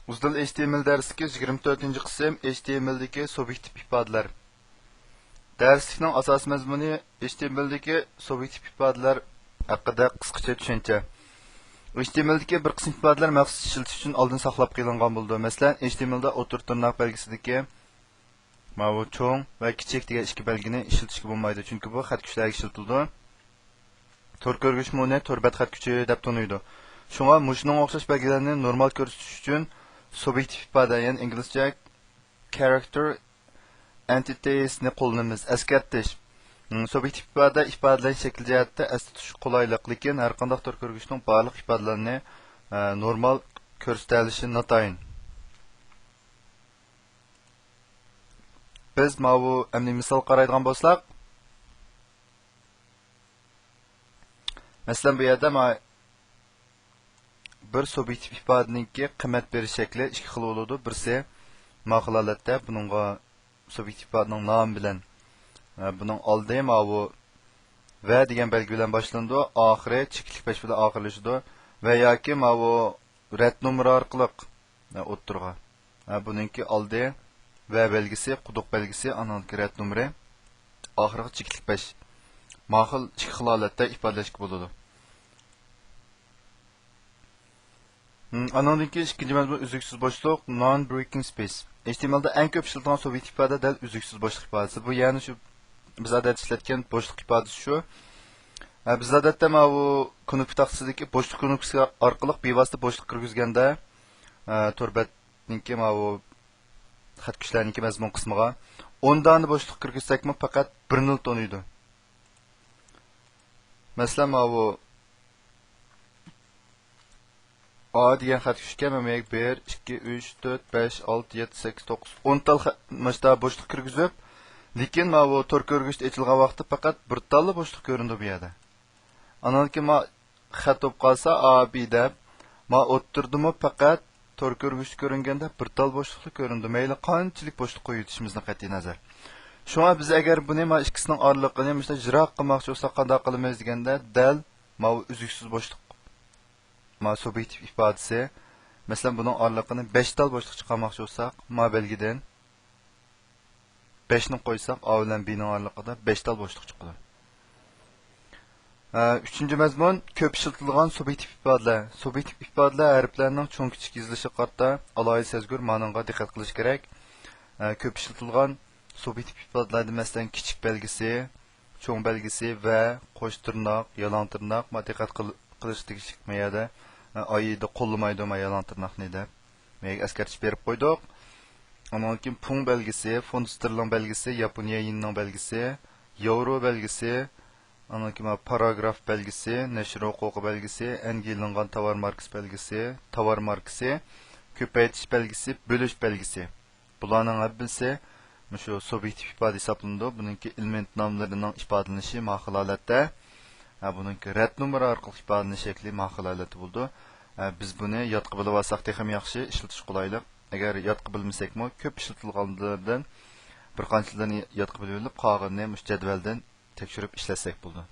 Uzdal HTML dersidagi 24 qism HTML'dagi subyektiv ifodalar. Darslikning asos mazmuni HTML'dagi subyektiv ifodalar haqida qisqacha tushuncha. HTML'dagi bir qism ifodalar maxsus ishlatish uchun oldin saqlab qo'yilgan bo'ldi. Masalan, HTMLda o'tir tirnoq belgisidagi mavu cho'ng va kichik degan ikki belgini ishlatishga bo'lmaydi, chunki bu xat kuchlarga ishlatildi. Tor ko'rgich muni torbat xat kuchi deb tanıydı. Shunga mushuning o'xshash belgilarni normal ko'rsatish uchun subyektiv ifoda, ya'ni inglizcha character entities ni qo'llanamiz. Eskartish. Subyektiv ifoda ifodalash shakli jihatda asli tutish qulaylik, lekin har qanday tor ko'rgichning barliq ifodalarini normal ko'rsatilishi notayin. Biz bu amni misol qaraydigan bo'lsak, masalan bu yerda bir subyektiv ifodaningki qiymat berish shakli ikki xil bo'ladi. Birisi ma'qul holatda buningga subyektiv ifodaning nomi bilan buning oldi bu va degan belgi bilan boshlandi, oxiri cheklik pesh bilan oxirlashadi va yoki bu rad nomeri orqali o'ttirga. Buningki oldi va belgisi, quduq belgisi, ananki rad nomeri, oxirgi cheklik pesh. Ma'qul ikki xil holatda ifodalashga bo'ladi. Anandaki ikinci mazmun üzüksüz boşluk, non-breaking space. HTML'da en köp işletilen subyektiv ifade del üzüksüz boşluk ifadesi. Bu yani şu biz adet işletken boşluk ifadesi şu. Biz adette bu konuk taksideki boşluk konukisi arkalık bir vasıta boşluk kırgızganda torbetninki bu xat güçlerinki mazmun kısmıga ondan boşluk kırgızsak mı fakat bir nol tonuydu. Mesela bu A degan xat kuchga mamak 1, 2, 3, 4, 5, 6, 7, 8, 9, 10 tal mashta bo'shliq kirgizib, lekin bu tor ko'rgich ochilgan vaqtda faqat bir tal bo'shliq ko'rindi bu yerda. Ananki xat o'p qolsa A, B deb, o'ttirdimi faqat tor ko'rgich ko'ringanda bir tal bo'shliq ko'rindi. Mayli qanchalik bo'shliq qo'yishimizni qat'iy nazar. Shunga biz agar buni ikkisining oraliqini mesela jiroq qilmoqchi bo'lsak qanday qilamiz deganda dal uzluksiz bo'shliq subyektiv ifodasi. Mesela bunun aralığını 5 tal boşluk çıkarmakçı olsak, belgiden 5'ni koysak, A ile B'nin aralığında 5 tal boşluk çıkıyor. Üçüncü mezmun, köp işletilgan subyektiv ifodalar. Subyektiv ifodalar harflerinin çoğun küçük yazılışı kartta alayı sezgür manınğa dikkat kılış gerek. Köp işletilgan subyektiv ifodalarda mesela küçük belgisi, çoğun belgisi ve qo'sh tirnoq, yalan tirnoq dikkat kılış dikişikmeyede. Ayda qo'llamaydi yalan tirnoqni deb askartish berib qo'ydik. Ondan keyin pung belgisi, fond sterling belgisi, Yaponiya yenining belgisi, yevro belgisi, ondan keyin paragraf belgisi, nashr huquqi belgisi, engelingan tovar markasi belgisi, tovar markasi, ko'paytirish belgisi, bo'lish belgisi. Bularning hammasi shu subyektiv ifoda hisoblanadi. Buningki element nomlarining ifodalanishi ma'qul holatda, buningki rad nomeri orqali ifodalanish shakli ma'qul holati bo'ldi. Biz buni yodqa bilib olsak ham yaxshi, ishlatish qulaylik. Agar yodqa bilmasakmi, ko'p ishlatilganlardan bir qanchalarni yodqa bilib olib, qolganini jadvaldan tekshirib ishlasak bo'ldi.